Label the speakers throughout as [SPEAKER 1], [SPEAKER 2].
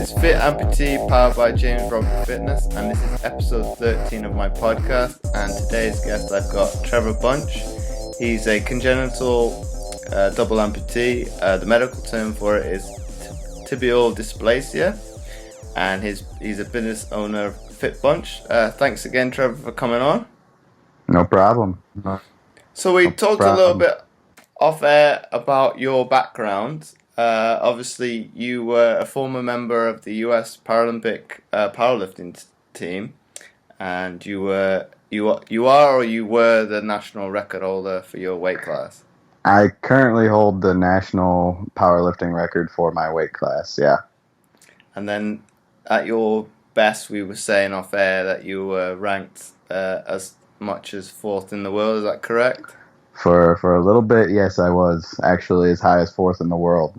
[SPEAKER 1] is Fit Amputee, powered by James Robert Fitness, and this is episode 13 of my podcast. And today's guest, I've got Trevor Bunch. He's a congenital double amputee. The medical term for it is tibial dysplasia, and he's a business owner of FitBunch. Thanks again, Trevor, for coming on.
[SPEAKER 2] No problem.
[SPEAKER 1] So we talked a little bit off air about your background. Obviously, you were a former member of the U.S. Paralympic Powerlifting team, and you were the national record holder for your weight class.
[SPEAKER 2] I currently hold the national powerlifting record for my weight class, yeah.
[SPEAKER 1] And then at your best, we were saying off air that you were ranked as much as fourth in the world. Is that correct?
[SPEAKER 2] For a little bit, yes, I was actually as high as fourth in the world.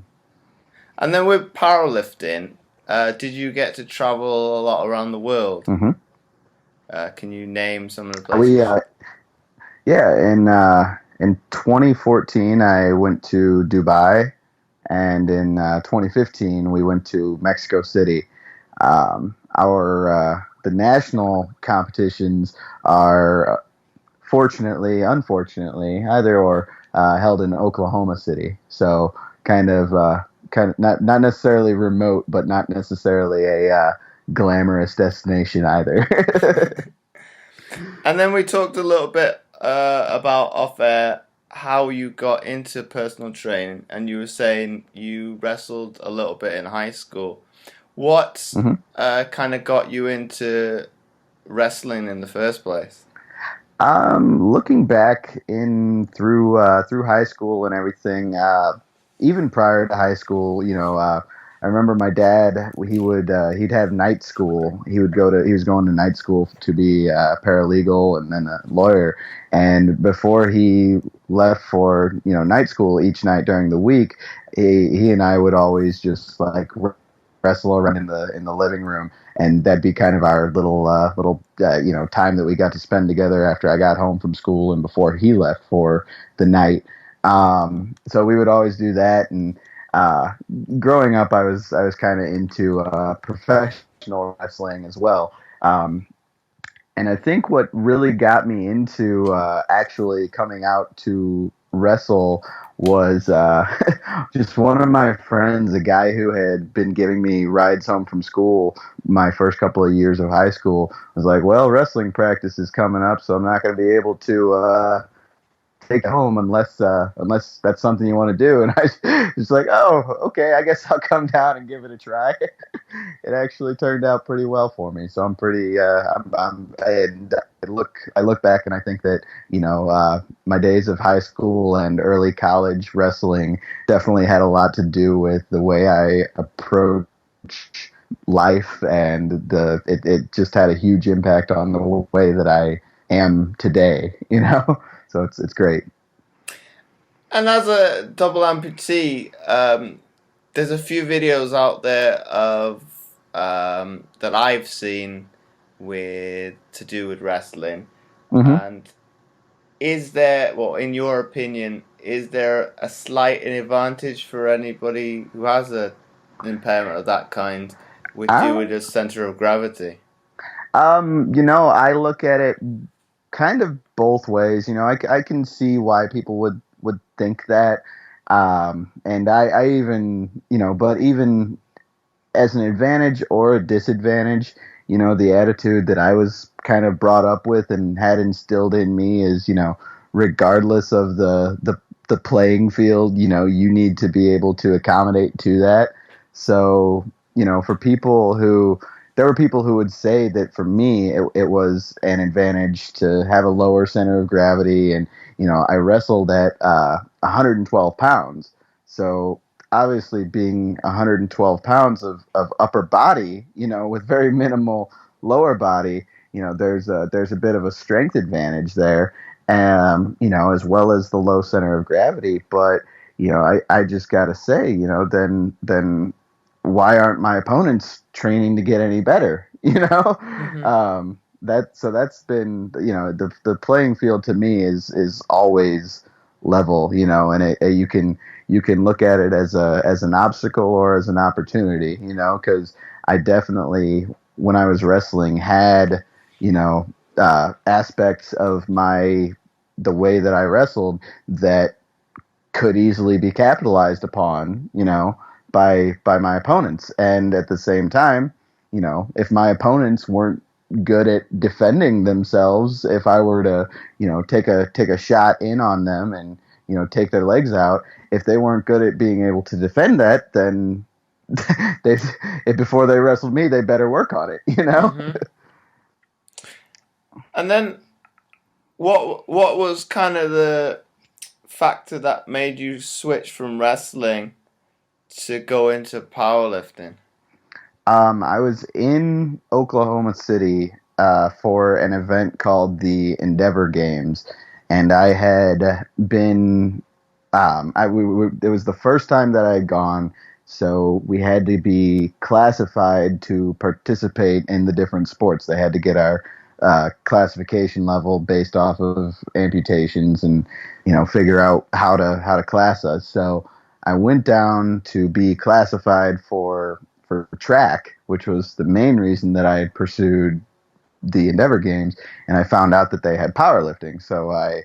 [SPEAKER 1] And then with powerlifting, did you get to travel a lot around the world?
[SPEAKER 2] Mm-hmm.
[SPEAKER 1] Can you name some of the places?
[SPEAKER 2] In 2014, I went to Dubai, and in 2015, we went to Mexico City. The national competitions are unfortunately, either or, held in Oklahoma City. So kind of not necessarily remote, but not necessarily a glamorous destination either.
[SPEAKER 1] And then we talked a little bit about off air how you got into personal training, and you were saying you wrestled a little bit in high school. What kind of got you into wrestling in the first place?
[SPEAKER 2] Looking back through high school and everything, even prior to high school, I remember my dad. He'd have night school. He was going to night school to be a paralegal and then a lawyer. And before he left for night school each night during the week, he and I would always just like wrestle around in the living room, and that'd be kind of our little time that we got to spend together after I got home from school and before he left for the night. So we would always do that, and growing up, I was kind of into professional wrestling as well. And I think what really got me into actually coming out to wrestle was just one of my friends, a guy who had been giving me rides home from school my first couple of years of high school, was like, well, wrestling practice is coming up, so I'm not going to be able to take it home unless that's something you want to do. And I was like, oh, okay, I guess I'll come down and give it a try. It actually turned out pretty well for me, so I'm pretty I look back and I think that my days of high school and early college wrestling definitely had a lot to do with the way I approach life, and it just had a huge impact on the way that I am today, So it's great.
[SPEAKER 1] And as a double amputee, there's a few videos out there of that I've seen to do with wrestling.
[SPEAKER 2] Mm-hmm.
[SPEAKER 1] And is there, in your opinion, is there a slight advantage for anybody who has an impairment of that kind with the center of gravity?
[SPEAKER 2] I look at it kind of both ways. I can see why people would think that, and I even but even as an advantage or a disadvantage, the attitude that I was kind of brought up with and had instilled in me is, regardless of the playing field, you need to be able to accommodate to that. So for there were people who would say that for me, it was an advantage to have a lower center of gravity. And, I wrestled at 112 pounds. So obviously being 112 pounds of upper body, with very minimal lower body, there's a bit of a strength advantage there, as well as the low center of gravity. But, I just got to say, then why aren't my opponents training to get any better?
[SPEAKER 1] Mm-hmm.
[SPEAKER 2] That's been, the playing field to me is always level, and you can look at it as an obstacle or as an opportunity, because I definitely, when I was wrestling, had, you know, aspects of the way that I wrestled that could easily be capitalized upon, by my opponents. And at the same time, if my opponents weren't good at defending themselves, if I were to, take a shot in on them and, take their legs out, if they weren't good at being able to defend that, then they before they wrestled me, they better work on it.
[SPEAKER 1] Mm-hmm. And then what was kind of the factor that made you switch from wrestling to go into powerlifting?
[SPEAKER 2] I was in Oklahoma City for an event called the Endeavor Games, and I had been. It was the first time that I had gone, so we had to be classified to participate in the different sports. They had to get our classification level based off of amputations, and figure out how to class us. So I went down to be classified for track, which was the main reason that I had pursued the Endeavor Games, and I found out that they had powerlifting. So I,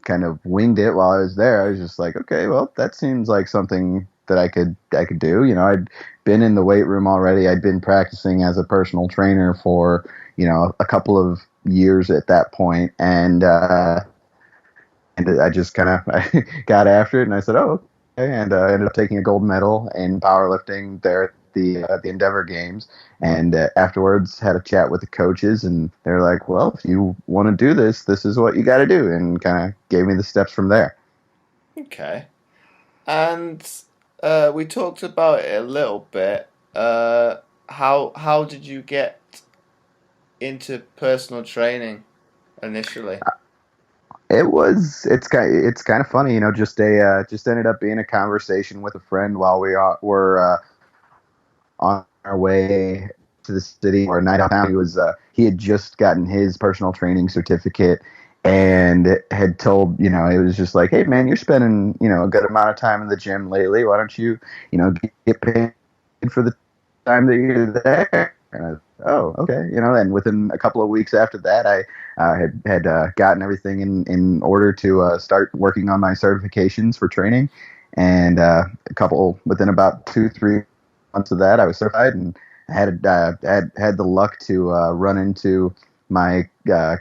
[SPEAKER 2] kind of winged it while I was there. I was just like, okay, well, that seems like something that I could do. I'd been in the weight room already. I'd been practicing as a personal trainer for, a couple of years at that point, and I just kind of got after it, and I said, oh, okay, and ended up taking a gold medal in powerlifting there at the Endeavor Games, and afterwards had a chat with the coaches, and they're like, well, if you want to do this, this is what you got to do, and kind of gave me the steps from there.
[SPEAKER 1] Okay. And we talked about it a little bit. How did you get into personal training initially?
[SPEAKER 2] It's kind of funny, just ended up being a conversation with a friend while were on our way to the city or night out town. He had just gotten his personal training certificate and had told, it was just like, hey man, you're spending, a good amount of time in the gym lately. Why don't you, get paid for the time that you're there? And oh, okay. And within a couple of weeks after that, I had gotten everything in order to start working on my certifications for training. And within about 2-3 months of that, I was certified, and I had the luck to run into my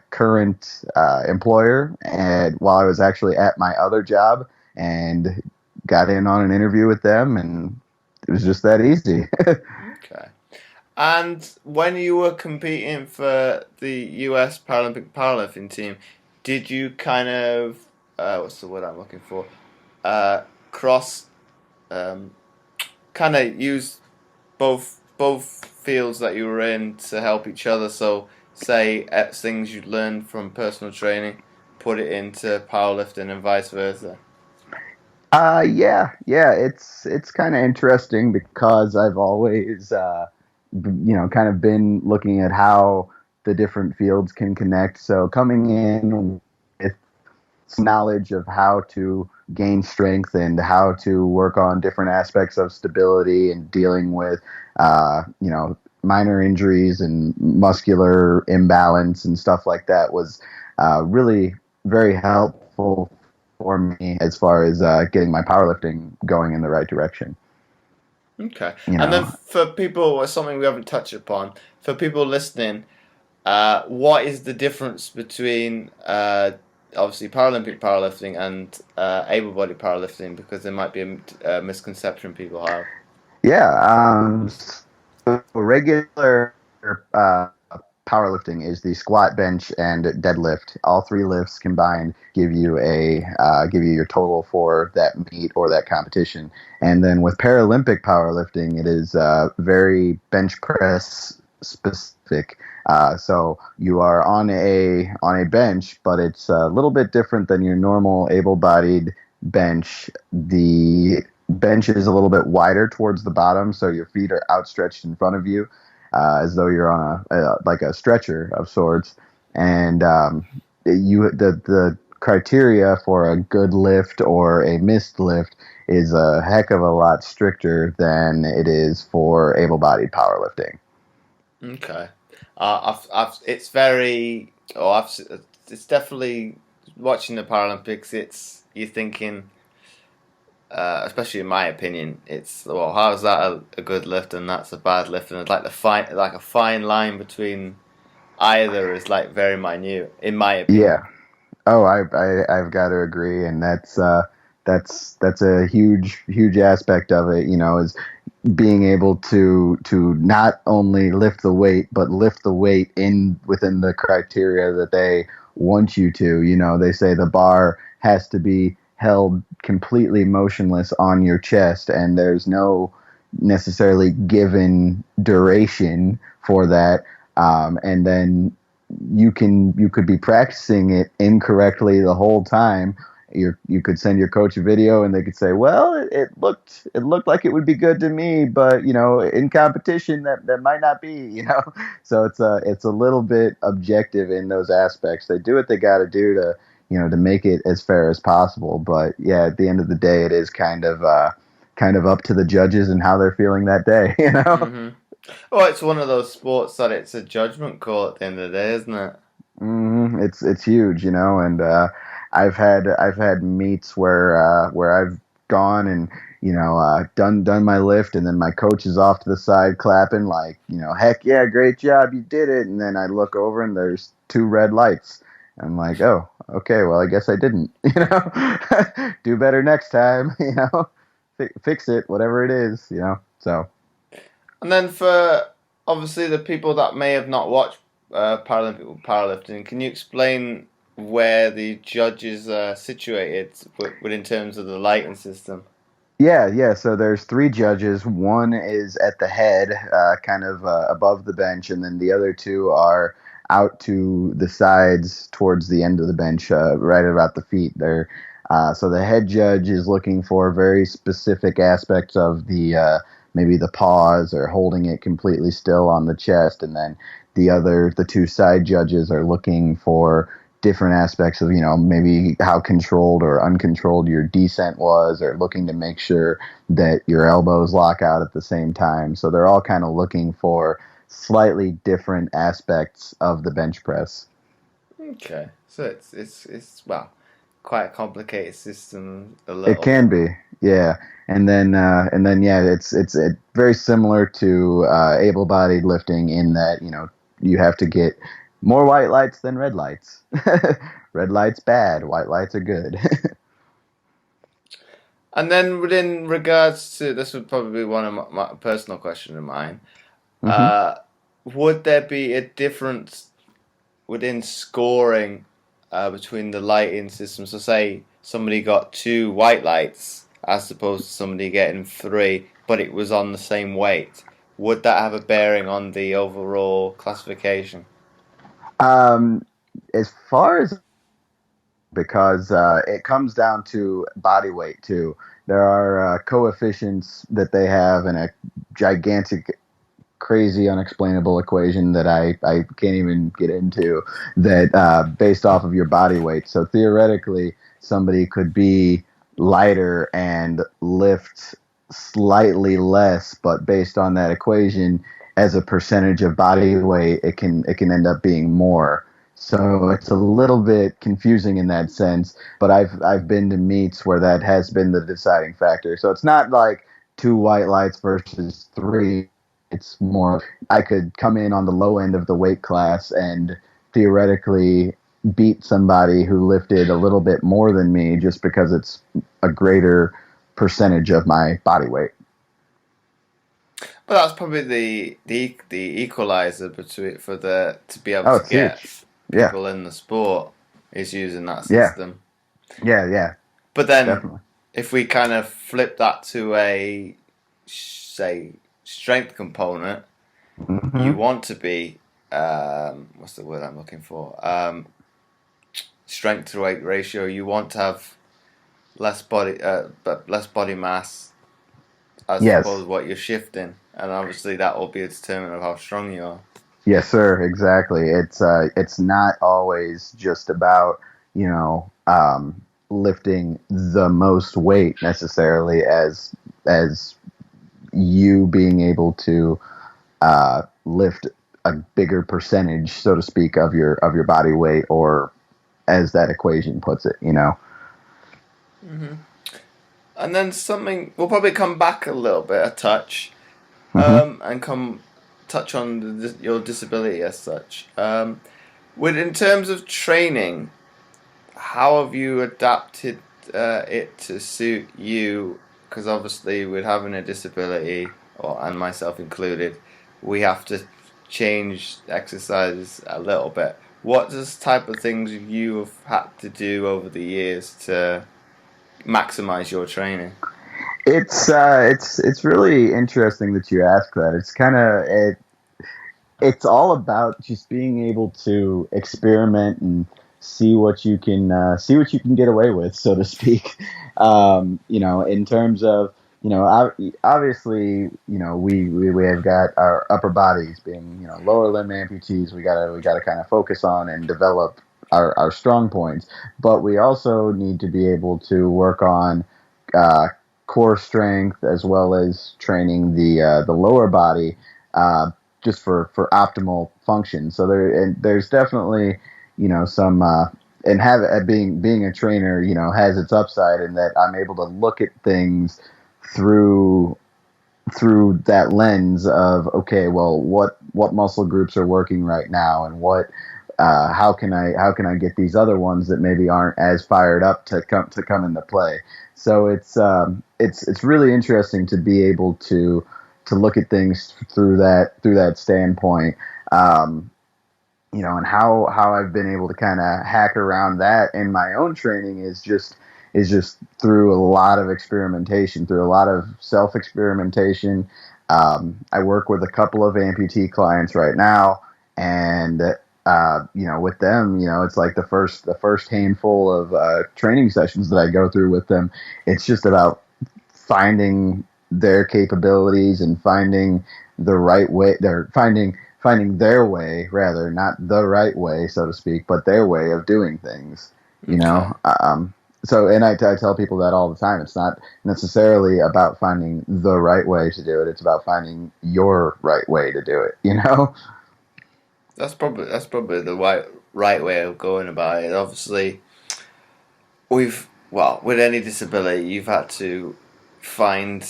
[SPEAKER 2] current employer, and while I was actually at my other job, and got in on an interview with them, and it was just that easy.
[SPEAKER 1] Okay. And when you were competing for the US Paralympic Powerlifting team, did you kind of what's the word I'm looking for? Cross, kind of use both fields that you were in to help each other. So, say things you learned from personal training, put it into powerlifting, and vice versa.
[SPEAKER 2] Yeah. It's kind of interesting because I've always, kind of been looking at how the different fields can connect. So coming in with knowledge of how to gain strength and how to work on different aspects of stability and dealing with, minor injuries and muscular imbalance and stuff like that was really very helpful for me as far as getting my powerlifting going in the right direction.
[SPEAKER 1] Okay.
[SPEAKER 2] You
[SPEAKER 1] And then
[SPEAKER 2] know,
[SPEAKER 1] for people, something we haven't touched upon, for people listening, what is the difference between obviously Paralympic powerlifting and able-bodied powerlifting? Because there might be a misconception people have.
[SPEAKER 2] yeah. So regular uh, powerlifting is the squat, bench, and deadlift. All three lifts combined give you your total for that meet or that competition. And then with Paralympic powerlifting, it is very bench press specific. So you are on a bench, but it's a little bit different than your normal able-bodied bench. The bench is a little bit wider towards the bottom, so your feet are outstretched in front of you, as though you're on like a stretcher of sorts. And the criteria for a good lift or a missed lift is a heck of a lot stricter than it is for able-bodied powerlifting.
[SPEAKER 1] Okay. It's very, it's definitely watching the Paralympics. You're thinking, especially in my opinion, it's, well, how is that a good lift and that's a bad lift, and it's like a fine line between either is like very minute, in my opinion.
[SPEAKER 2] Yeah. Oh, I've got to agree, and that's a huge aspect of it. Is being able to not only lift the weight, but lift the weight within the criteria that they want you to. They say the bar has to be held completely motionless on your chest, and there's no necessarily given duration for that. And then you could be practicing it incorrectly the whole time. You could send your coach a video and they could say, well, it looked like it would be good to me, but in competition that might not be. So it's a little bit objective in those aspects. They do what they got to do to make it as fair as possible, but yeah, at the end of the day, it is kind of up to the judges and how they're feeling that day.
[SPEAKER 1] Hmm. Well, it's one of those sports that it's a judgment call at the end of the day, isn't it?
[SPEAKER 2] It's huge, and I've had meets where I've gone and done my lift, and then my coach is off to the side clapping like, heck yeah, great job, you did it, and then I look over and there's 2 red lights. I'm like, oh, okay, well, I guess I didn't, do better next time, fix it, whatever it is, so.
[SPEAKER 1] And then for obviously the people that may have not watched Paralympic powerlifting, can you explain where the judges are situated in terms of the lighting system?
[SPEAKER 2] Yeah. So there's 3 judges. One is at the head, kind of above the bench, and then the other 2 are out to the sides towards the end of the bench, right about the feet. So the head judge is looking for very specific aspects of the maybe the pause or holding it completely still on the chest, and then the 2 side judges are looking for different aspects of, maybe how controlled or uncontrolled your descent was, or looking to make sure that your elbows lock out at the same time. So they're all kind of looking for slightly different aspects of the bench press.
[SPEAKER 1] Okay, so it's well, quite a complicated system a
[SPEAKER 2] It
[SPEAKER 1] little
[SPEAKER 2] can
[SPEAKER 1] bit.
[SPEAKER 2] be, yeah. And then yeah, it's very similar to able-bodied lifting in that you have to get more white lights than red lights. Red lights bad, white lights are good.
[SPEAKER 1] And then within regards to, this would probably be one of my personal question of mine.
[SPEAKER 2] hmm
[SPEAKER 1] Uh, would there be a difference within scoring between the lighting systems? So say somebody got 2 white lights as opposed to somebody getting 3, but it was on the same weight. Would that have a bearing on the overall classification?
[SPEAKER 2] Um, as far as because it comes down to body weight too. There are coefficients that they have in a gigantic, crazy, unexplainable equation that I can't even get into, that based off of your body weight. So theoretically, somebody could be lighter and lift slightly less, but based on that equation, as a percentage of body weight, it can end up being more. So it's a little bit confusing in that sense, but I've been to meets where that has been the deciding factor. So it's not like 2 white lights versus 3. It's more, I could come in on the low end of the weight class and theoretically beat somebody who lifted a little bit more than me just because it's a greater percentage of my body weight.
[SPEAKER 1] But that's probably the equalizer between for the to be able
[SPEAKER 2] Oh,
[SPEAKER 1] to
[SPEAKER 2] it's huge.
[SPEAKER 1] get
[SPEAKER 2] Yeah.
[SPEAKER 1] people in the sport is using that
[SPEAKER 2] Yeah.
[SPEAKER 1] system.
[SPEAKER 2] Yeah.
[SPEAKER 1] But then
[SPEAKER 2] Definitely.
[SPEAKER 1] if we kind of flip that to a say strength component, you
[SPEAKER 2] hmm
[SPEAKER 1] want to be what's the word I'm looking for? Strength to weight ratio. You want to have less body mass as
[SPEAKER 2] Yes.
[SPEAKER 1] suppose what you're shifting, and obviously that will be a determinant of how strong you are.
[SPEAKER 2] Yes, sir. Exactly. It's not always just about lifting the most weight necessarily as you being able to lift a bigger percentage, so to speak, of your body weight, or as that equation puts it, you know.
[SPEAKER 1] Mm-hmm. And then something we'll probably come back a little bit, a touch,
[SPEAKER 2] Mm-hmm.
[SPEAKER 1] and come touch on your disability as such. With in terms of training, how have you adapted it to suit you? Because obviously, with having a disability, and myself included, we have to change exercises a little bit. What does type of things you have had to do over the years to maximize your training?
[SPEAKER 2] It's really interesting that you ask that. It's all about just being able to experiment and see what you can get away with, so to speak. You know, in terms of, you know, obviously, you know, we have got our upper bodies being, you know, lower limb amputees. We gotta kind of focus on and develop our strong points, but we also need to be able to work on uh, core strength as well as training the lower body. Just for optimal function. So there's definitely, you know, some and have being a trainer, you know, has its upside in that I'm able to look at things through that lens of, okay, well, what muscle groups are working right now, and how can I get these other ones that maybe aren't as fired up to come into play. So it's really interesting to be able to look at things through that standpoint. You know, and how I've been able to kind of hack around that in my own training is just through a lot of experimentation, through a lot of self experimentation. I work with a couple of amputee clients right now, and you know, with them, you know, it's like the first handful of training sessions that I go through with them. It's just about finding their capabilities and finding the right way. They're finding their way, rather, not the right way, so to speak, but their way of doing things. You
[SPEAKER 1] Okay.
[SPEAKER 2] know. So, and I tell people that all the time. It's not necessarily about finding the right way to do it. It's about finding your right way to do it. You know.
[SPEAKER 1] That's probably the right way of going about it. Obviously, with any disability, you've had to find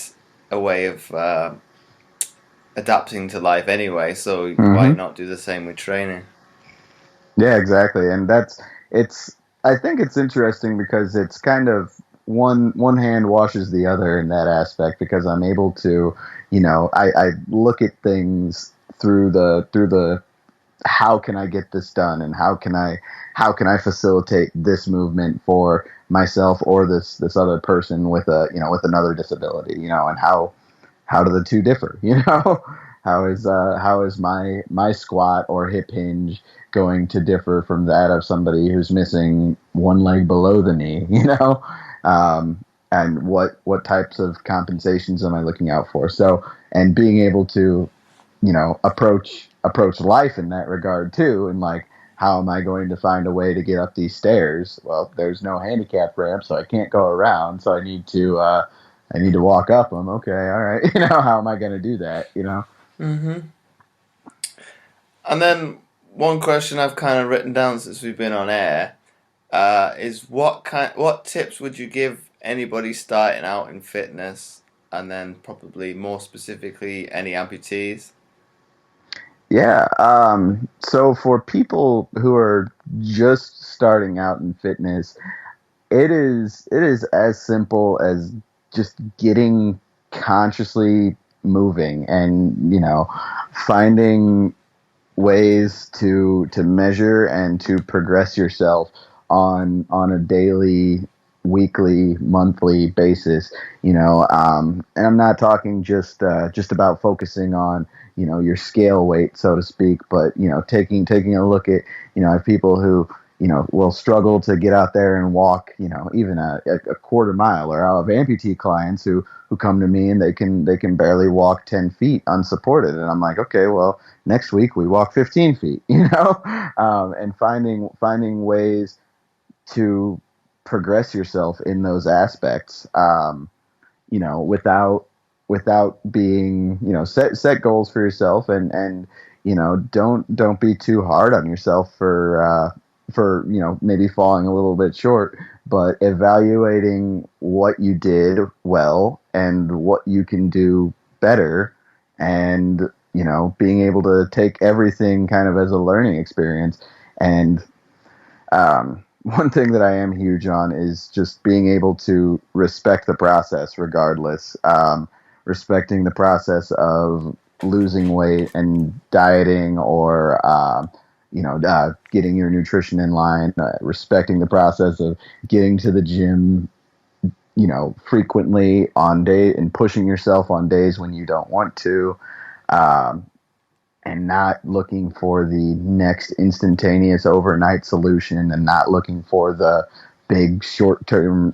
[SPEAKER 1] a way of adapting to life anyway. So why
[SPEAKER 2] Hmm.
[SPEAKER 1] not do the same with training?
[SPEAKER 2] Yeah, exactly. And it's I think it's interesting because it's kind of one hand washes the other in that aspect, because I'm able to, you know, I look at things through the how can I get this done, and how can I facilitate this movement for myself or this other person with with another disability, you know, and how do the two differ? You know, how is my squat or hip hinge going to differ from that of somebody who's missing one leg below the knee? You know, and what types of compensations am I looking out for? So, and being able to, you know, approach life in that regard too, and like, how am I going to find a way to get up these stairs? Well, there's no handicap ramp, so I can't go around. So I need to walk up them. Okay, all right. You know, how am I going to do that? You know.
[SPEAKER 1] Mm-hmm. And then one question I've kind of written down since we've been on air is what tips would you give anybody starting out in fitness, and then probably more specifically any amputees?
[SPEAKER 2] Yeah. So for people who are just starting out in fitness, it is as simple as just getting consciously moving, and, you know, finding ways to measure and to progress yourself on a daily, weekly, monthly basis. You know, and I'm not talking just about focusing on, you know, your scale weight, so to speak, but, you know, taking a look at, you know, I have people who, you know, will struggle to get out there and walk, you know, even a quarter mile, or I'll have amputee clients who come to me and they can barely walk 10 feet unsupported, and I'm like, okay, well, next week we walk 15 feet, you know. And finding ways to progress yourself in those aspects. Without being, set goals for yourself, and don't be too hard on yourself for maybe falling a little bit short, but evaluating what you did well and what you can do better, and being able to take everything kind of as a learning experience. And one thing that I am huge on is just being able to respect the process regardless. Respecting the process of losing weight and dieting, or getting your nutrition in line, respecting the process of getting to the gym, frequently on day, and pushing yourself on days when you don't want to, and not looking for the next instantaneous overnight solution, and not looking for the big short-term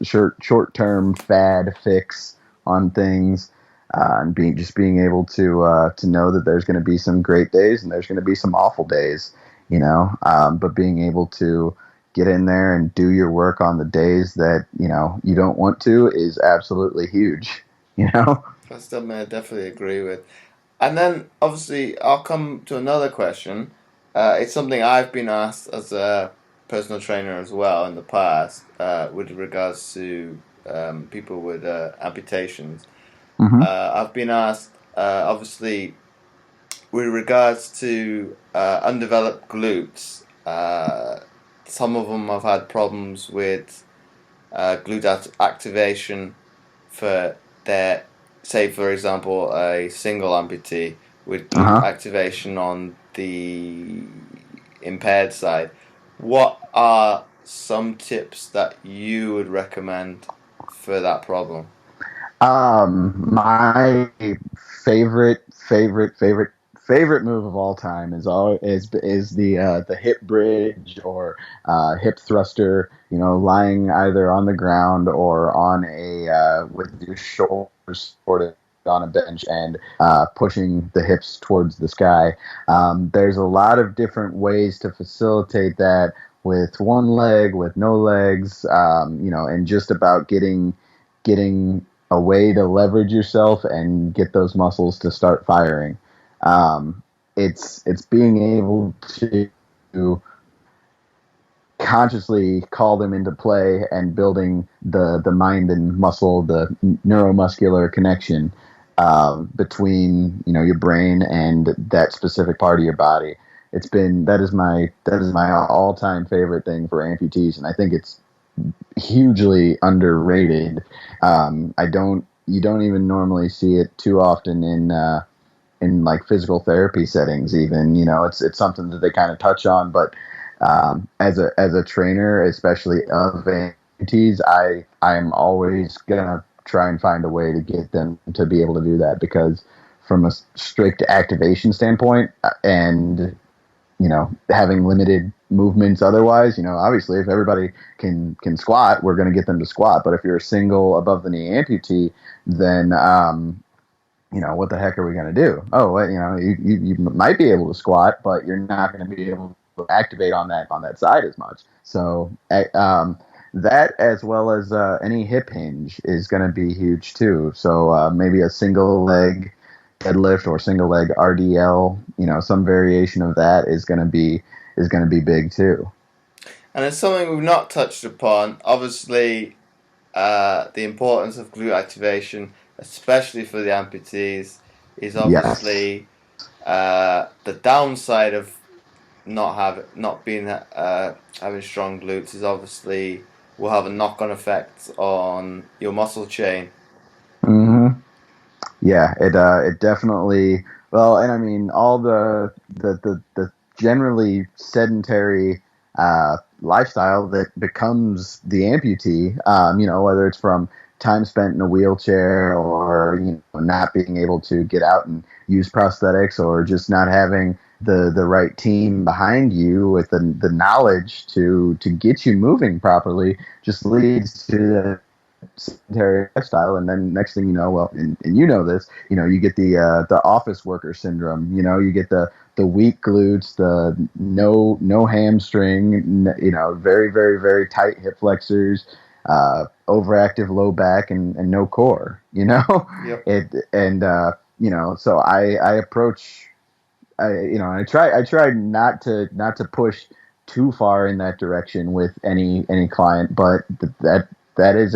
[SPEAKER 2] fad fix on things. And being able to know that there's going to be some great days and there's going to be some awful days, but being able to get in there and do your work on the days that you don't want to is absolutely huge.
[SPEAKER 1] That's something I definitely agree with. And then obviously I'll come to another question. It's something I've been asked as a personal trainer as well in the past, with regards to people with amputations.
[SPEAKER 2] Mm-hmm.
[SPEAKER 1] I've been asked, obviously, with regards to undeveloped glutes. Some of them have had problems with glute activation for their, say for example, a single amputee with glute activation on the impaired side. What are some tips that you would recommend for that problem?
[SPEAKER 2] My favorite move of all time is the hip bridge, or hip thruster. Lying either on the ground or on with your shoulders supported on a bench, and pushing the hips towards the sky. There's a lot of different ways to facilitate that, with one leg, with no legs, and just about getting a way to leverage yourself and get those muscles to start firing. It's being able to consciously call them into play, and building the mind and muscle, the neuromuscular connection between your brain and that specific part of your body. That is my all-time favorite thing for amputees, and I think it's hugely underrated. You don't even normally see it too often in like physical therapy settings. Even it's something that they kind of touch on, but as a trainer, especially of amputees, I'm always gonna try and find a way to get them to be able to do that, because from a strict activation standpoint, and having limited movements otherwise, obviously if everybody can squat, we're going to get them to squat. But if you're a single above the knee amputee, then what the heck are we going to do? Oh, well, you might be able to squat, but you're not going to be able to activate on that side as much. So that, as well as any hip hinge, is going to be huge too. So maybe a single leg deadlift or single leg RDL, some variation of that is going to be big too.
[SPEAKER 1] And it's something we've not touched upon. Obviously, the importance of glute activation, especially for the amputees, is obviously the downside of not being having strong glutes is obviously will have a knock-on effect on your muscle chain.
[SPEAKER 2] Mm-hmm. Yeah, it definitely. Well, and I mean, all the generally sedentary lifestyle that becomes the amputee, whether it's from time spent in a wheelchair, or not being able to get out and use prosthetics, or just not having the right team behind you with the knowledge to get you moving properly, just leads to sedentary lifestyle, and then next thing you know, well, and you know this, you get the office worker syndrome. You get the weak glutes, the no hamstring, very very very tight hip flexors, overactive low back, and no core.
[SPEAKER 1] Yep.
[SPEAKER 2] it and so I approach. I try not to push too far in that direction with any client, but that is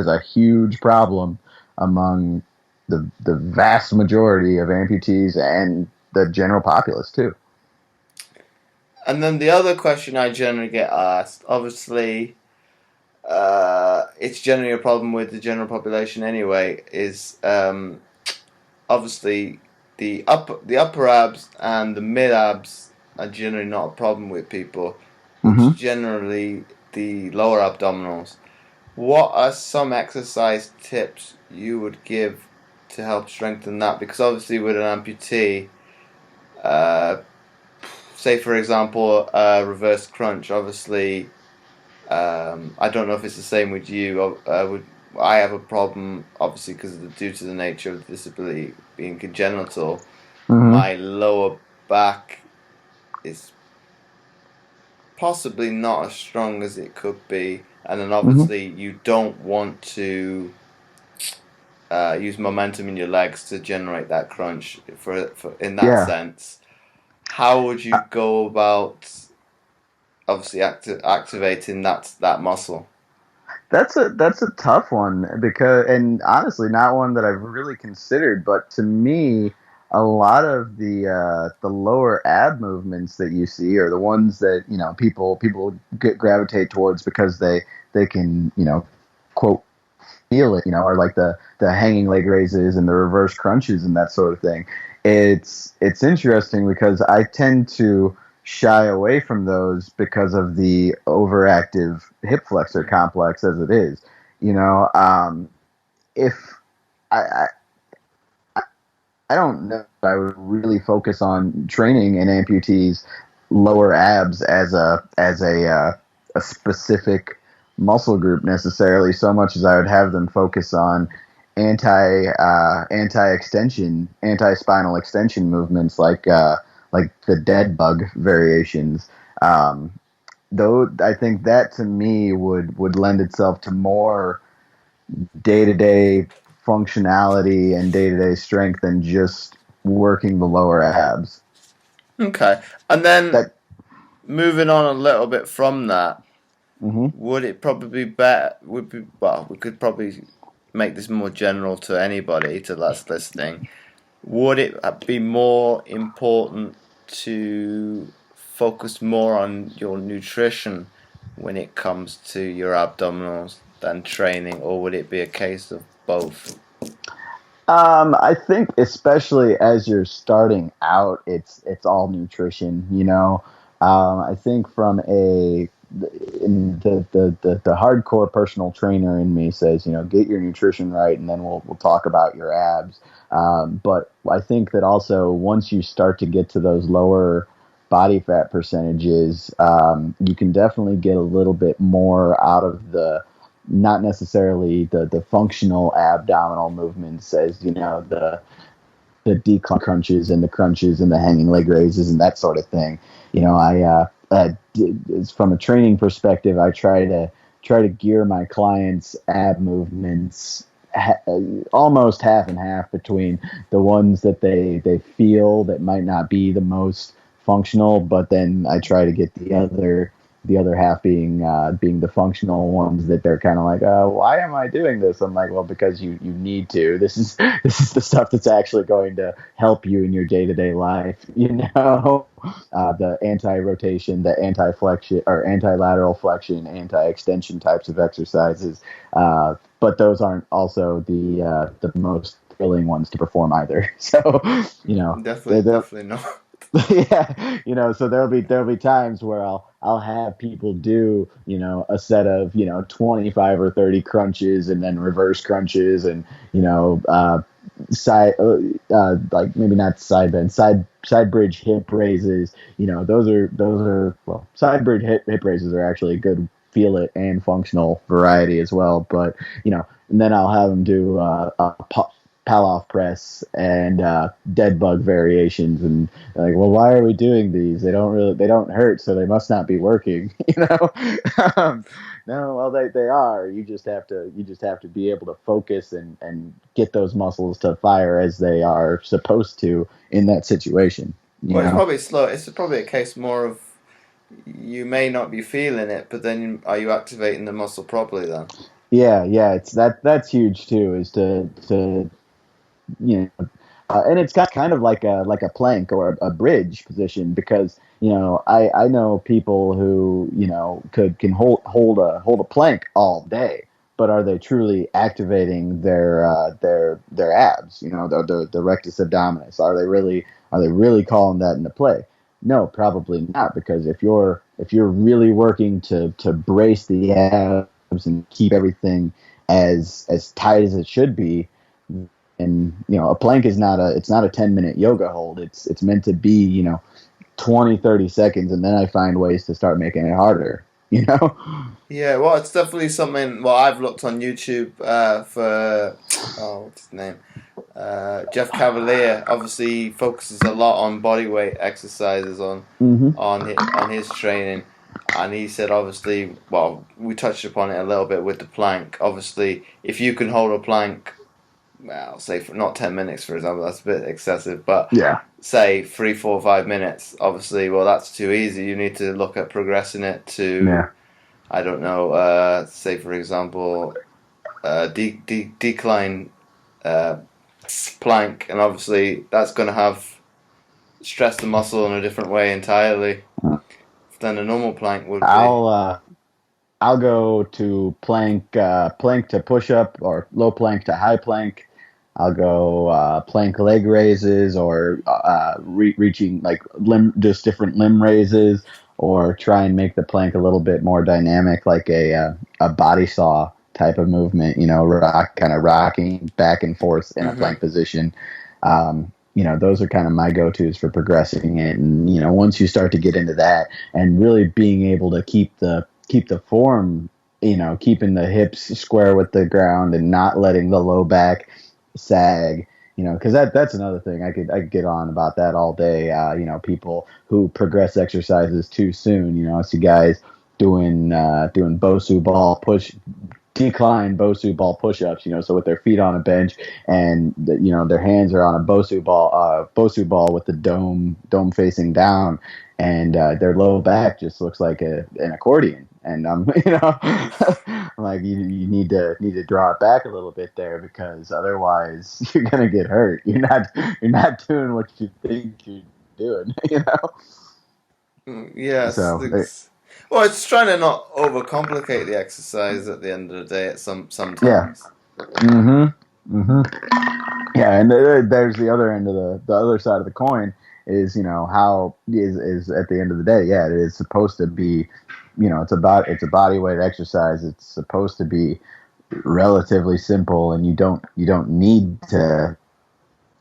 [SPEAKER 2] a huge problem among the vast majority of amputees and the general populace too.
[SPEAKER 1] And then the other question I generally get asked, obviously, it's generally a problem with the general population anyway, is obviously the upper abs and the mid abs are generally not a problem with people. It's
[SPEAKER 2] Mm-hmm.
[SPEAKER 1] generally the lower abdominals. What are some exercise tips you would give to help strengthen that? Because obviously with an amputee, uh, say for example reverse crunch, obviously I don't know if it's the same with you. I have a problem obviously because due to the nature of the disability being congenital.
[SPEAKER 2] Mm-hmm.
[SPEAKER 1] My lower back is possibly not as strong as it could be, and then
[SPEAKER 2] Mm-hmm.
[SPEAKER 1] obviously you don't want to use momentum in your legs to generate that crunch. For in that
[SPEAKER 2] Yeah.
[SPEAKER 1] sense, how would you go about obviously activating that muscle?
[SPEAKER 2] That's a tough one because, and honestly, not one that I've really considered. But to me, a lot of the lower ab movements that you see are the ones that people gravitate towards because they can quote feel it, are like the hanging leg raises and the reverse crunches and that sort of thing. It's interesting because I tend to shy away from those because of the overactive hip flexor complex as it is. You know, if I, I I don't know if I would really focus on training an amputee's lower abs as a specific muscle group necessarily, so much as I would have them focus on anti spinal extension movements like the dead bug variations. Um, though I think that to me would lend itself to more day to day functionality and day to day strength than just working the lower abs.
[SPEAKER 1] Okay, and then
[SPEAKER 2] That.
[SPEAKER 1] moving on a little bit from that,
[SPEAKER 2] Mm-hmm.
[SPEAKER 1] would it probably be better? Would be well, we could probably make this more general to anybody to that's listening. Would it be more important to focus more on your nutrition when it comes to your abdominals than training, or would it be a case of both?
[SPEAKER 2] I think especially as you're starting out, it's all nutrition. I think from the hardcore personal trainer in me says, get your nutrition right, and then we'll talk about your abs. But I think that also once you start to get to those lower body fat percentages, you can definitely get a little bit more out of the not necessarily the functional abdominal movements as the decline crunches and the crunches and the hanging leg raises and that sort of thing. From a training perspective, I try to gear my clients' ab movements almost half and half between the ones that they feel that might not be the most functional, but then I try to get the other half being the functional ones that they're kind of like, why am I doing this? I'm like, well, because you need to. This is the stuff that's actually going to help you in your day to day life. The anti rotation, the anti flexion or anti lateral flexion, anti extension types of exercises. But those aren't also the most thrilling ones to perform either. So,
[SPEAKER 1] Definitely,
[SPEAKER 2] they
[SPEAKER 1] definitely not.
[SPEAKER 2] yeah, so there'll be times where I'll have people do a set of 25 or 30 crunches and then reverse crunches and side like maybe not side bend side bridge hip raises. Those are well, side bridge hip raises are actually a good feel it and functional variety as well. But and then I'll have them do Palloff press and dead bug variations, and like, well, why are we doing these? They don't hurt, so they must not be working. No, well, they are. You just have to be able to focus and get those muscles to fire as they are supposed to in that situation.
[SPEAKER 1] Well, it's probably slow. It's probably a case more of you may not be feeling it, but then are you activating the muscle properly then?
[SPEAKER 2] Yeah, it's that's huge too. Is to and it's got kind of like a plank or a bridge position, because I know people who can hold a plank all day, but are they truly activating their abs? The rectus abdominis. Are they really calling that into play? No, probably not, because if you're really working to brace the abs and keep everything as tight as it should be, and a plank is not a 10-minute yoga hold. It's meant to be 20-30 seconds, and then I find ways to start making it harder.
[SPEAKER 1] Yeah, well, it's definitely something. Well, I've looked on YouTube for what's his name, Jeff Cavalier. Obviously, he focuses a lot on bodyweight exercises on his training, and he said, obviously, well, we touched upon it a little bit with the plank. Obviously, if you can hold a plank, well, say for not 10 minutes, for example, that's a bit excessive, but say 3, 4, 5 minutes, obviously, well, that's too easy. You need to look at progressing it to, I don't know, say, for example, decline plank, and obviously that's going to have stress the muscle in a different way entirely than a normal plank would be.
[SPEAKER 2] I'll go to plank to push up, or low plank to high plank. I'll go plank leg raises, or reaching like just different limb raises, or try and make the plank a little bit more dynamic, like a body saw type of movement. Kind of rocking back and forth in a plank position. Those are kind of my go-tos for progressing it. And once you start to get into that and really being able to keep the form, keeping the hips square with the ground and not letting the low back sag, because that's another thing. I could get on about that all day. People who progress exercises too soon. I see guys doing Bosu ball decline Bosu ball push-ups, so with their feet on a bench, and their hands are on a Bosu ball with the dome facing down, and their low back just looks like an accordion. And I'm like, you need to draw it back a little bit there, because otherwise you're gonna get hurt. You're not doing what you think you're doing.
[SPEAKER 1] Yes.
[SPEAKER 2] So.
[SPEAKER 1] Well, it's trying to not overcomplicate the exercise at the end of the day. Sometimes.
[SPEAKER 2] Yeah. Yeah, and there's the other end of the other side of the coin is how is at the end of the day. Yeah, it is supposed to be. It's a body weight exercise. It's supposed to be relatively simple, and you don't need to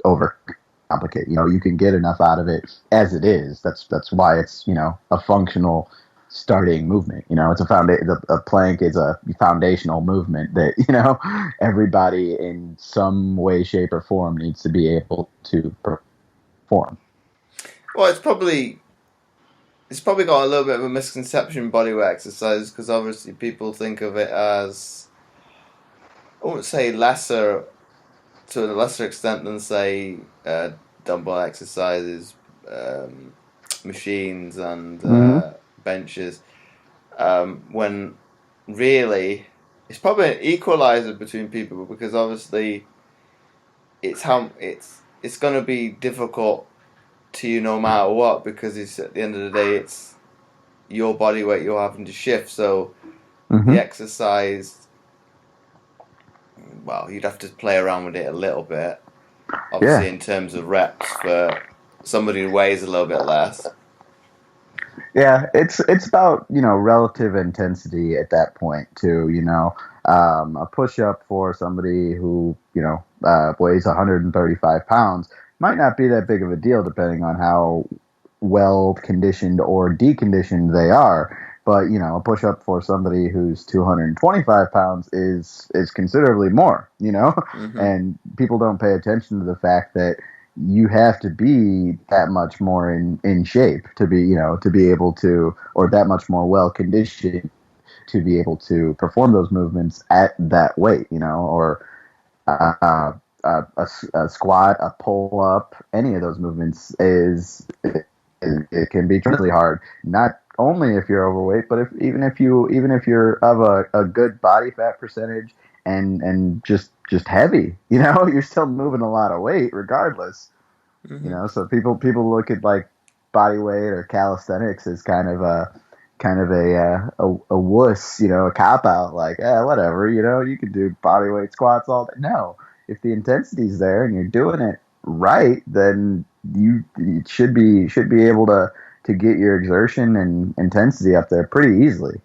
[SPEAKER 2] overcomplicate. You can get enough out of it as it is. That's why it's a functional starting movement. It's a plank is a foundational movement that everybody in some way, shape, or form needs to be able to perform.
[SPEAKER 1] Well, it's probably got a little bit of a misconception, bodyweight exercise, because obviously people think of it as, I wouldn't say lesser, to a lesser extent than, say, dumbbell exercises, machines, and benches, when really it's probably an equalizer between people, because obviously it's going to be difficult to you no matter what, because it's at the end of the day it's your body weight you're having to shift, so the exercise, well, you'd have to play around with it a little bit, obviously, in terms of reps for somebody who weighs a little bit less.
[SPEAKER 2] Yeah, it's about relative intensity at that point too. A push up for somebody who weighs 135 pounds might not be that big of a deal, depending on how well conditioned or deconditioned they are. But a push up for somebody who's 225 pounds is considerably more,
[SPEAKER 1] Mm-hmm.
[SPEAKER 2] and people don't pay attention to the fact that you have to be that much more in shape to be, to be able to, or that much more well conditioned to be able to perform those movements at that weight, or a squat, a pull up, any of those movements it can be really hard. Not only if you're overweight, but even if you're of a good body fat percentage and just heavy, you're still moving a lot of weight regardless.
[SPEAKER 1] Mm-hmm.
[SPEAKER 2] So people look at like body weight or calisthenics as kind of a wuss, a cop out, like, whatever, you can do body weight squats all day. No, if the intensity's there and you're doing it right, then you should be able to get your exertion and intensity up there pretty easily.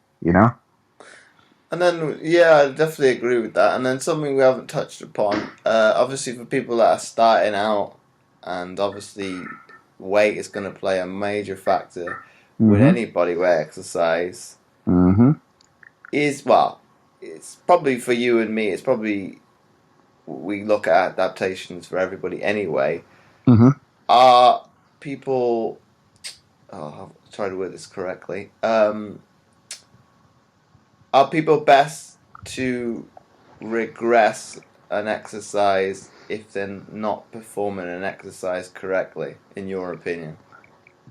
[SPEAKER 1] And then, yeah, I definitely agree with that. And then something we haven't touched upon, obviously for people that are starting out, and obviously weight is going to play a major factor with
[SPEAKER 2] Mm-hmm.
[SPEAKER 1] any bodyweight exercise,
[SPEAKER 2] Mm-hmm.
[SPEAKER 1] it's probably for you and me, it's probably, we look at adaptations for everybody anyway.
[SPEAKER 2] Mm-hmm.
[SPEAKER 1] Are people, I'll try to word this correctly, are people best to regress an exercise if they're not performing an exercise correctly, in your opinion?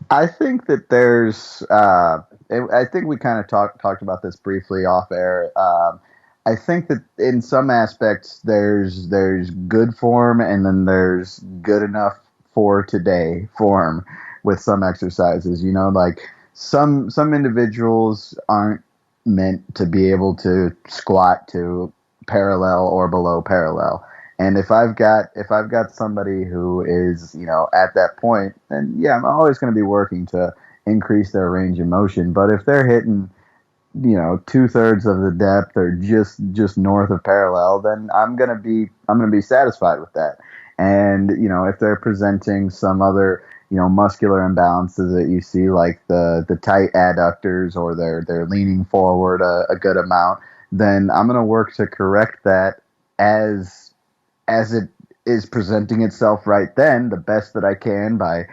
[SPEAKER 2] I think that I think we kind of talked about this briefly off air. I think that in some aspects there's good form, and then there's good enough for today form with some exercises. Like some individuals aren't meant to be able to squat to parallel or below parallel. And if I've got somebody who is, at that point, then yeah, I'm always going to be working to increase their range of motion. But if they're hitting, 2/3 of the depth or just north of parallel, then I'm gonna be satisfied with that. And if they're presenting some other muscular imbalances that you see, like the tight adductors, or they're leaning forward a good amount, then I'm gonna work to correct that as it is presenting itself right then, the best that I can, by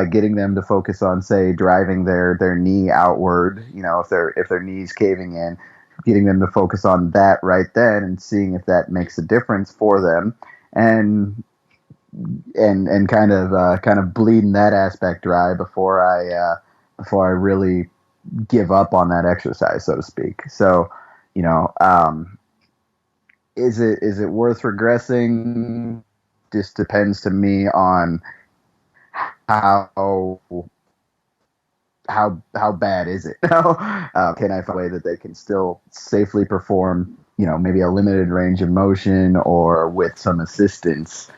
[SPEAKER 2] getting them to focus on, say, driving their knee outward, if their knee's caving in, getting them to focus on that right then and seeing if that makes a difference for them, and kind of bleeding that aspect dry before I really give up on that exercise, so to speak. So, is it worth regressing? Just depends to me on how how bad is it? Can I find a way that they can still safely perform, maybe a limited range of motion or with some assistance,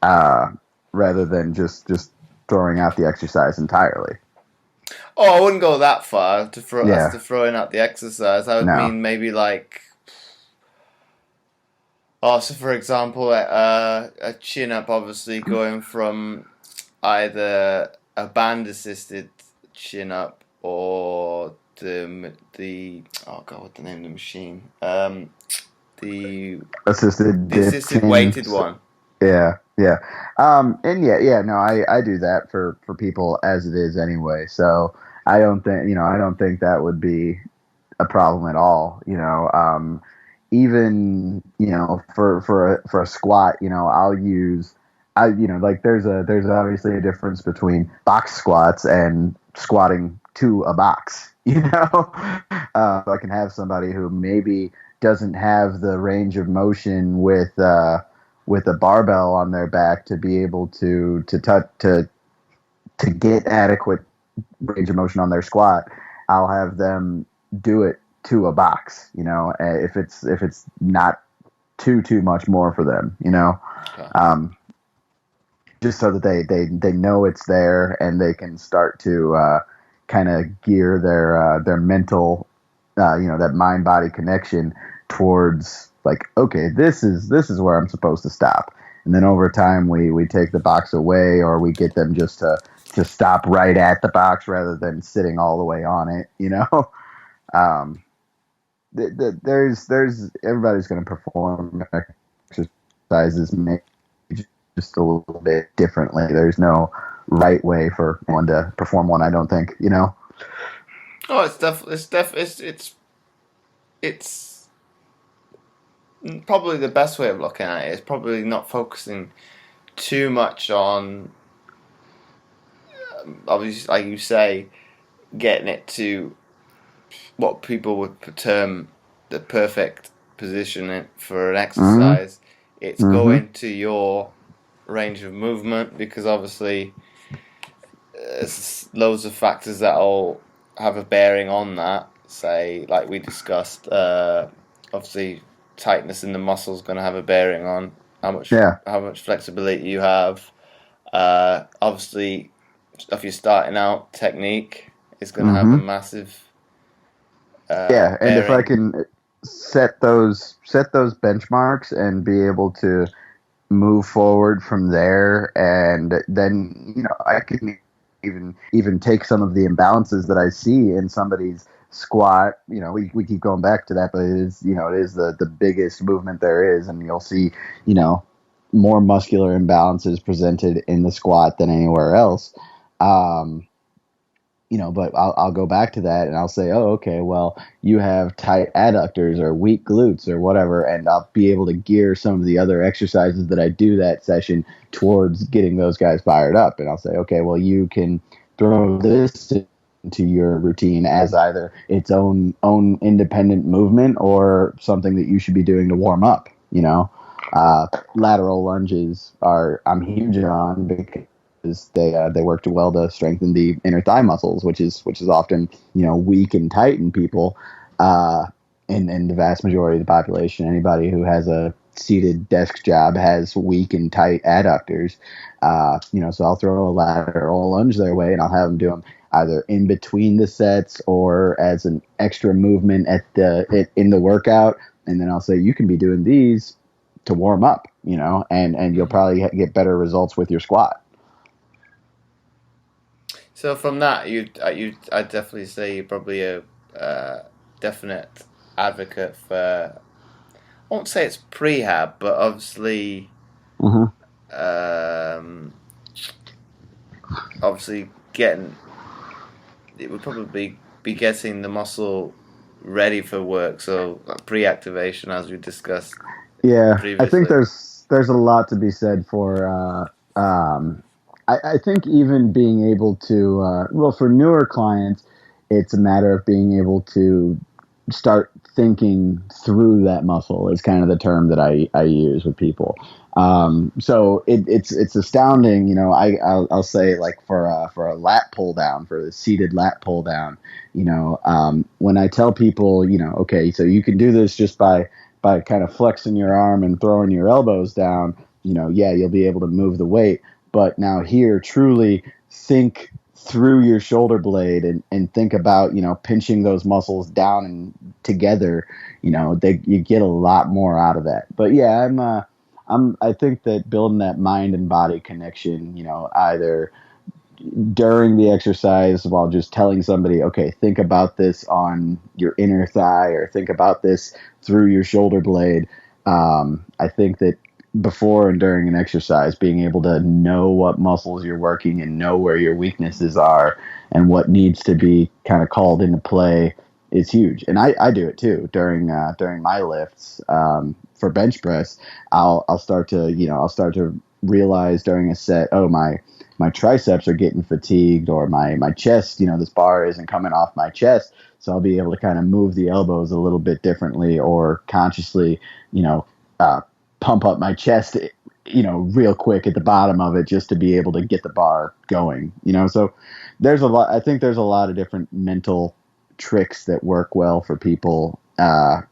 [SPEAKER 2] rather than just throwing out the exercise entirely?
[SPEAKER 1] Oh, I wouldn't go that far to throw as
[SPEAKER 2] Yeah,
[SPEAKER 1] to throwing out the exercise. I would
[SPEAKER 2] no.
[SPEAKER 1] mean maybe like, so for example, a chin up, obviously going from either a band assisted chin up or the oh god, what's the name of the machine? The
[SPEAKER 2] Assisted
[SPEAKER 1] the
[SPEAKER 2] dip
[SPEAKER 1] assisted weighted
[SPEAKER 2] chins.
[SPEAKER 1] one.
[SPEAKER 2] Yeah, yeah. And yeah, no, I do that for people as it is anyway. So I don't think that would be a problem at all. Even, for a squat, I'll use, like there's obviously a difference between box squats and squatting to a box. I can have somebody who maybe doesn't have the range of motion with a barbell on their back to be able to get adequate range of motion on their squat. I'll have them do it to a box, if it's not too much more for them,
[SPEAKER 1] Okay.
[SPEAKER 2] just so that they know it's there, and they can start to kind of gear their mental, that mind body connection towards, like, okay, this is where I'm supposed to stop. And then over time we take the box away, or we get them just to to stop right at the box rather than sitting all the way on it. Um, there's everybody's going to perform exercises maybe just a little bit differently. There's no right way for one to perform one. I don't think.
[SPEAKER 1] Oh, it's probably the best way of looking at it is probably not focusing too much on, obviously, like you say, getting it to what people would term the perfect position for an exercise. It's going to your range of movement, because obviously there's loads of factors that all have a bearing on that. Say, like we discussed, obviously tightness in the muscle is going to have a bearing on how much flexibility you have. Obviously, if you're starting out, technique is going to have a massive
[SPEAKER 2] and
[SPEAKER 1] bearing.
[SPEAKER 2] if I can set those benchmarks and be able to move forward from there, and then I can even take some of the imbalances that I see in somebody's squat. We keep going back to that, but it is the biggest movement there is, and you'll see more muscular imbalances presented in the squat than anywhere else. But I'll go back to that and I'll say, oh, okay, well, you have tight adductors or weak glutes or whatever, and I'll be able to gear some of the other exercises that I do that session towards getting those guys fired up. And I'll say, okay, well, you can throw this into your routine as either its own independent movement or something that you should be doing to warm up. Lateral lunges I'm huge on because they work well to strengthen the inner thigh muscles, which is often weak and tight in people. In the vast majority of the population, anybody who has a seated desk job has weak and tight adductors. So I'll throw a lateral lunge their way, and I'll have them do them either in between the sets or as an extra movement in the workout. And then I'll say, you can be doing these to warm up, and you'll probably get better results with your squat.
[SPEAKER 1] So from that, I'd definitely say you're probably a definite advocate for, I won't say it's prehab, but obviously, obviously it would probably be getting the muscle ready for work. So pre-activation, as we discussed.
[SPEAKER 2] Yeah,
[SPEAKER 1] previously.
[SPEAKER 2] I think there's a lot to be said for. I think even being able to, for newer clients, it's a matter of being able to start thinking through that muscle is kind of the term that I use with people. So it's astounding, I'll say, like for a lat pull down, for the seated lat pull down, when I tell people, okay, so you can do this just by kind of flexing your arm and throwing your elbows down, you'll be able to move the weight. But now here, truly think through your shoulder blade and think about, pinching those muscles down and together, you get a lot more out of that. But yeah, I think that building that mind and body connection, either during the exercise while just telling somebody, okay, think about this on your inner thigh or think about this through your shoulder blade. I think that before and during an exercise, being able to know what muscles you're working and know where your weaknesses are and what needs to be kind of called into play is huge. And I do it too during my lifts. For bench press, I'll start to realize during a set, oh, my triceps are getting fatigued, or my chest, this bar isn't coming off my chest. So I'll be able to kind of move the elbows a little bit differently, or consciously, pump up my chest, real quick at the bottom of it just to be able to get the bar going, So I think there's a lot of different mental tricks that work well for people, that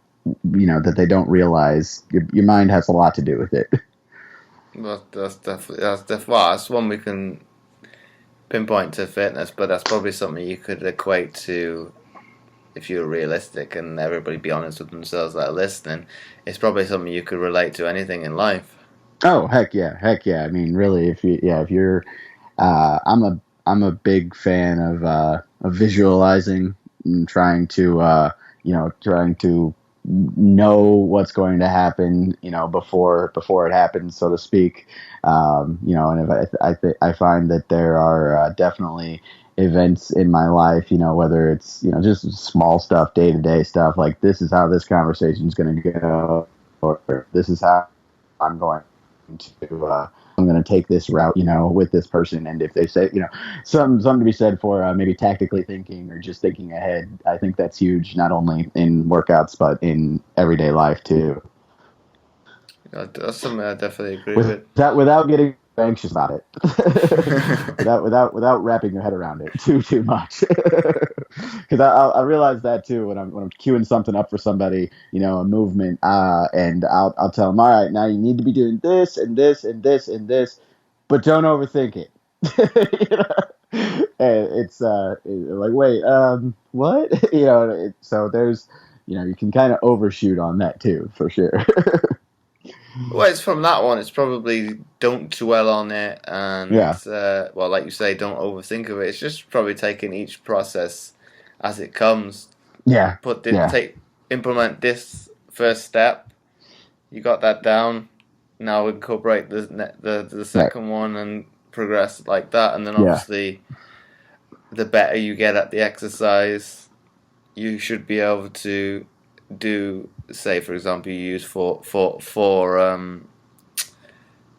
[SPEAKER 2] they don't realize. Your mind has a lot to do with it.
[SPEAKER 1] Well, that's one we can pinpoint to fitness, but that's probably something you could equate to, if you're realistic and everybody be honest with themselves that are listening, it's probably something you could relate to anything in life.
[SPEAKER 2] Oh, heck yeah. I mean, really, if you're, I'm I'm a big fan of visualizing and trying to know what's going to happen, before it happens, so to speak. And if I find that there are definitely events in my life, whether it's just small stuff, day to day stuff, like this is how this conversation is going to go, or this is how I'm going to I'm going to take this route, with this person. And if they say, something to be said for maybe tactically thinking or just thinking ahead, I think that's huge, not only in workouts, but in everyday life too.
[SPEAKER 1] That's something I definitely agree with.
[SPEAKER 2] Without getting anxious about it, without wrapping your head around it too much. Because I realize that too when I'm queuing something up for somebody, a movement, and I'll tell them, all right, now you need to be doing this and this and this and this, but don't overthink it. And it's like, wait, what? So there's, you can kind of overshoot on that too, for sure.
[SPEAKER 1] Well, it's from that one. It's probably don't dwell on it, and like you say, don't overthink of it. It's just probably taking each process as it comes.
[SPEAKER 2] Yeah.
[SPEAKER 1] Implement this first step. You got that down. Now incorporate the second one and progress like that. And then obviously, the better you get at the exercise, you should be able to do. Say, for example, you use four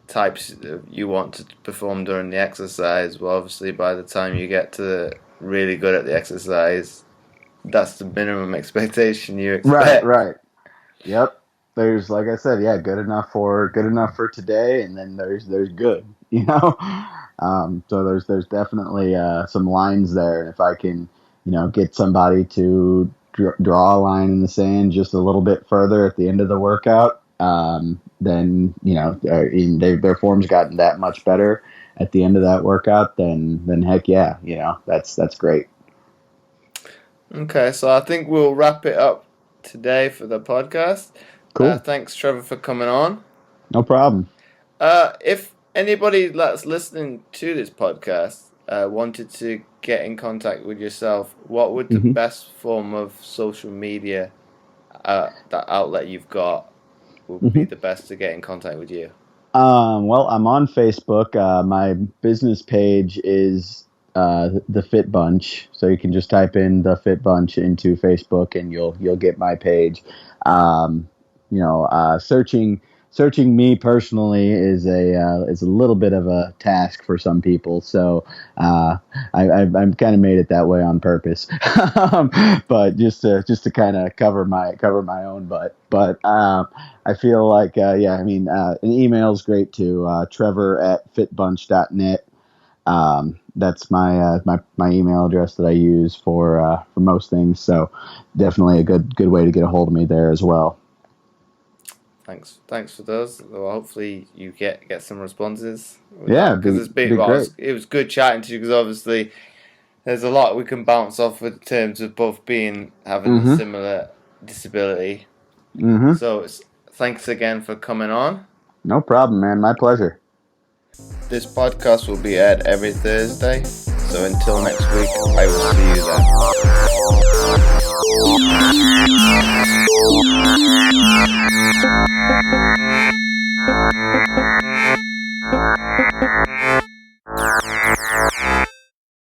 [SPEAKER 1] types you want to perform during the exercise. Well, obviously, by the time you get to really good at the exercise, that's the minimum expectation you expect.
[SPEAKER 2] Right. Yep. There's, like I said, good enough for today, and then there's good. So there's definitely some lines there, and if I can, get somebody to draw a line in the sand just a little bit further at the end of the workout, then their form's gotten that much better at the end of that workout, then heck yeah, that's great.
[SPEAKER 1] Okay, so I think we'll wrap it up today for the podcast.
[SPEAKER 2] Cool.
[SPEAKER 1] Thanks, Trevor, for coming on.
[SPEAKER 2] No problem.
[SPEAKER 1] If anybody that's listening to this podcast wanted to get in contact with yourself, what would the best form of social media, that outlet you've got, would be the best to get in contact with you?
[SPEAKER 2] Well, I'm on Facebook. My business page is the Fit Bunch, so you can just type in the Fit Bunch into Facebook, and you'll get my page. Searching me personally is a little bit of a task for some people, so I've kind of made it that way on purpose. But just to kind of cover my own butt. But I feel like an email is great too. Trevor@fitbunch.net. That's my email address that I use for most things. So definitely a good way to get a hold of me there as well.
[SPEAKER 1] Thanks for those. Well, hopefully you get some responses.
[SPEAKER 2] Because
[SPEAKER 1] it was good chatting to you, because obviously there's a lot we can bounce off in terms of both having a similar disability. So thanks again for coming on.
[SPEAKER 2] No problem, man. My pleasure.
[SPEAKER 1] This podcast will be aired every Thursday. So until next week, I will see you then.